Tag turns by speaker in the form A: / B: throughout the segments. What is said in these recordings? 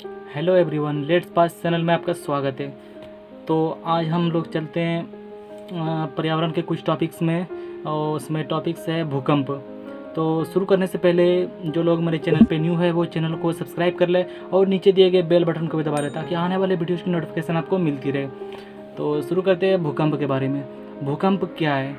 A: Hello everyone, let's pass channel में आपका स्वागत है। तो आज हम लोग चलते हैं पर्यावरण के कुछ टॉपिक्स में, और उसमें टॉपिक्स है भूकंप। तो शुरू करने से पहले जो लोग मेरे चैनल पे न्यू है वो चैनल को सब्सक्राइब कर ले और नीचे दिए गए बेल बटन को भी दबा ले ताकि आने वाले वीडियोज़ की नोटिफिकेशन आपको मिलती रहे। तो शुरू करते हैं भूकंप के बारे में। भूकंप क्या है?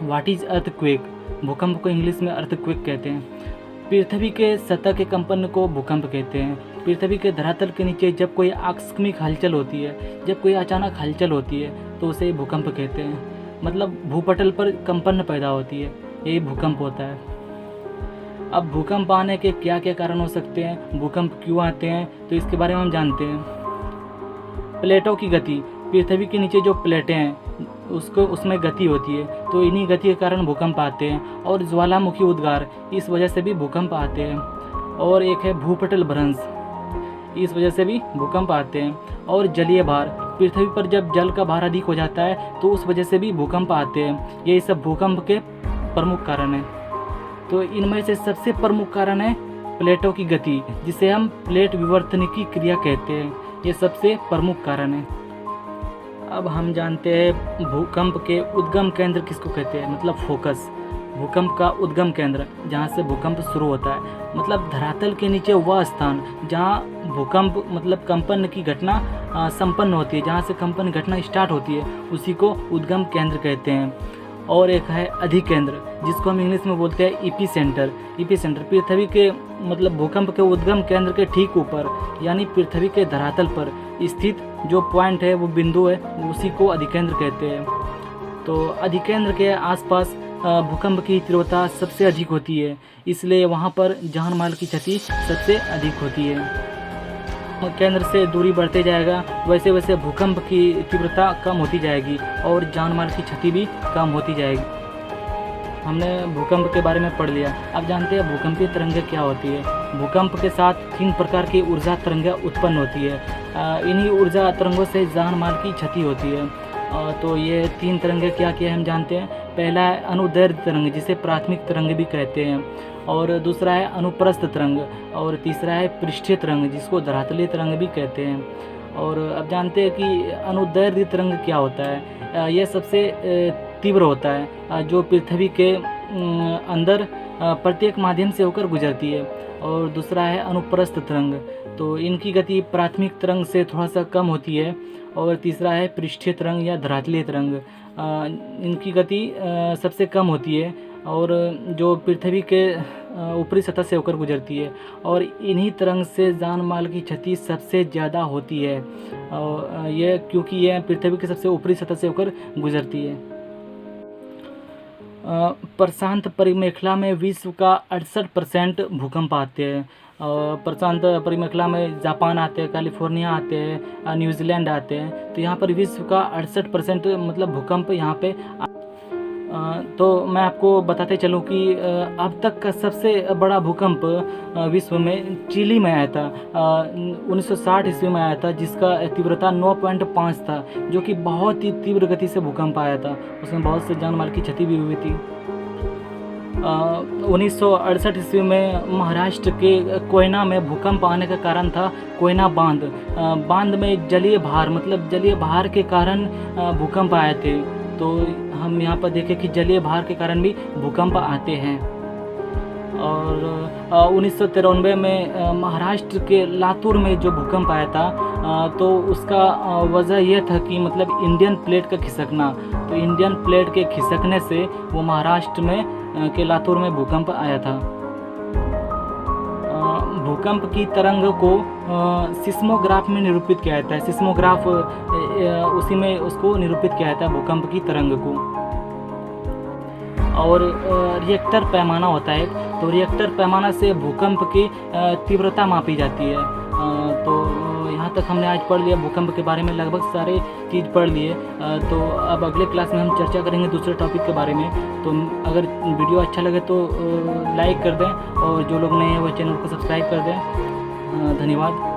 A: What is earthquake? भूकंप को इंग्लिश में अर्थक्वेक कहते हैं। पृथ्वी के सतह के कंपन को भूकंप कहते हैं। पृथ्वी के धरातल के नीचे जब कोई आकस्मिक हलचल होती है, जब कोई अचानक हलचल होती है तो उसे भूकंप कहते हैं। मतलब भूपटल पर कंपन पैदा होती है, यही भूकंप होता है। अब भूकंप आने के क्या क्या कारण हो सकते हैं, भूकंप क्यों आते हैं, तो इसके बारे में हम जानते हैं। प्लेटों की गति, पृथ्वी के नीचे जो प्लेटें हैं उसमें गति होती है, तो इन्हीं गति के कारण भूकंप आते हैं। और ज्वालामुखी उद्गार, इस वजह से भी भूकंप आते हैं। और एक है भूपटल भ्रंश, इस वजह से भी भूकंप आते हैं। और जलीय भार, पृथ्वी पर जब जल का भार अधिक हो जाता है तो उस वजह से भी भूकंप आते हैं। यही सब भूकंप के प्रमुख कारण हैं। तो इनमें से सबसे प्रमुख कारण है प्लेटों की गति, जिसे हम प्लेट विवर्तनिकी क्रिया कहते हैं। ये सबसे प्रमुख कारण है। अब हम जानते हैं भूकंप के उद्गम केंद्र किसको कहते हैं, मतलब फोकस। भूकंप का उद्गम केंद्र, जहाँ से भूकंप शुरू होता है, मतलब धरातल के नीचे वह स्थान जहाँ भूकंप मतलब कंपन की घटना संपन्न होती है, जहाँ से कंपन घटना स्टार्ट होती है, उसी को उद्गम केंद्र कहते हैं। और एक है अधिकेंद्र, जिसको हम इंग्लिश में बोलते हैं इपी सेंटर। इपी सेंटर पृथ्वी के मतलब भूकंप के उद्गम केंद्र के ठीक ऊपर, यानी पृथ्वी के धरातल पर स्थित जो पॉइंट है, वो बिंदु है, उसी को अधिकेंद्र कहते हैं। तो अधिकेंद्र के आसपास भूकंप की तीव्रता सबसे अधिक होती है, इसलिए वहाँ पर जान माल की क्षति सबसे अधिक होती है। केंद्र से दूरी बढ़ते जाएगा वैसे वैसे भूकंप की तीव्रता कम होती जाएगी और जान माल की क्षति भी कम होती जाएगी। हमने भूकंप के बारे में पढ़ लिया। अब जानते हैं भूकंपीय तरंगें क्या होती है। भूकंप के साथ 3 प्रकार की ऊर्जा तरंगें उत्पन्न होती है। इन्हीं ऊर्जा तरंगों से जान माल की क्षति होती है। तो ये 3 तरंगें क्या क्या हम जानते हैं। पहला है अनुदैर्घ्य तरंग, जिसे प्राथमिक तरंग भी कहते हैं। और दूसरा है अनुप्रस्थ तरंग। और तीसरा है पृष्ठीय तरंग, जिसको धरातलीय तरंग भी कहते हैं। और अब जानते हैं कि अनुदैर्घ्य तरंग क्या होता है। यह सबसे तीव्र होता है, जो पृथ्वी के अंदर प्रत्येक माध्यम से होकर गुजरती है। और दूसरा है अनुप्रस्थ तरंग, तो इनकी गति प्राथमिक तरंग से थोड़ा सा कम होती है। और तीसरा है पृष्ठीय तरंग या धरातलीय तरंग, इनकी गति सबसे कम होती है और जो पृथ्वी के ऊपरी सतह से होकर गुजरती है। और इन्हीं तरंग से जान माल की क्षति सबसे ज़्यादा होती है, और ये क्योंकि यह पृथ्वी के सबसे ऊपरी सतह से होकर गुजरती है। प्रशांत परिमेखला में विश्व का 68% भूकंप आते हैं। प्रशांत परिमेखला में जापान आते हैं, कैलिफोर्निया आते हैं, न्यूजीलैंड आते हैं। तो यहाँ पर विश्व का 68% मतलब भूकंप यहाँ पे। तो मैं आपको बताते चलूँ कि अब तक का सबसे बड़ा भूकंप विश्व में चिली में आया था। 1960 ईस्वी में आया था, जिसका तीव्रता 9.5 था, जो कि बहुत ही तीव्र गति से भूकंप आया था। उसमें बहुत से जान माल की क्षति भी हुई थी। 1968 ईस्वी में महाराष्ट्र के कोयना में भूकंप आने का कारण था कोयना बांध में जलीय भार, मतलब जलीय भार के कारण भूकंप आए थे। तो हम यहाँ पर देखें कि जलीय भार के कारण भी भूकंप आते हैं। और 1993 में महाराष्ट्र के लातूर में जो भूकंप आया था, तो उसका वजह यह था कि मतलब इंडियन प्लेट का खिसकना। तो इंडियन प्लेट के खिसकने से वो महाराष्ट्र में के लातूर में भूकंप आया था। भूकंप की तरंग को सिस्मोग्राफ में निरूपित किया जाता है। सिस्मोग्राफ उसी में उसको निरूपित किया जाता है भूकंप की तरंग को। और रिएक्टर पैमाना होता है, तो रिएक्टर पैमाना से भूकंप की तीव्रता मापी जाती है। तो यहाँ तक हमने आज पढ़ लिया भूकंप के बारे में, लगभग सारे चीज़ पढ़ लिए। तो अब अगले क्लास में हम चर्चा करेंगे दूसरे टॉपिक के बारे में। तो अगर वीडियो अच्छा लगे तो लाइक कर दें, और जो लोग नए हैं वो चैनल को सब्सक्राइब कर दें। धन्यवाद।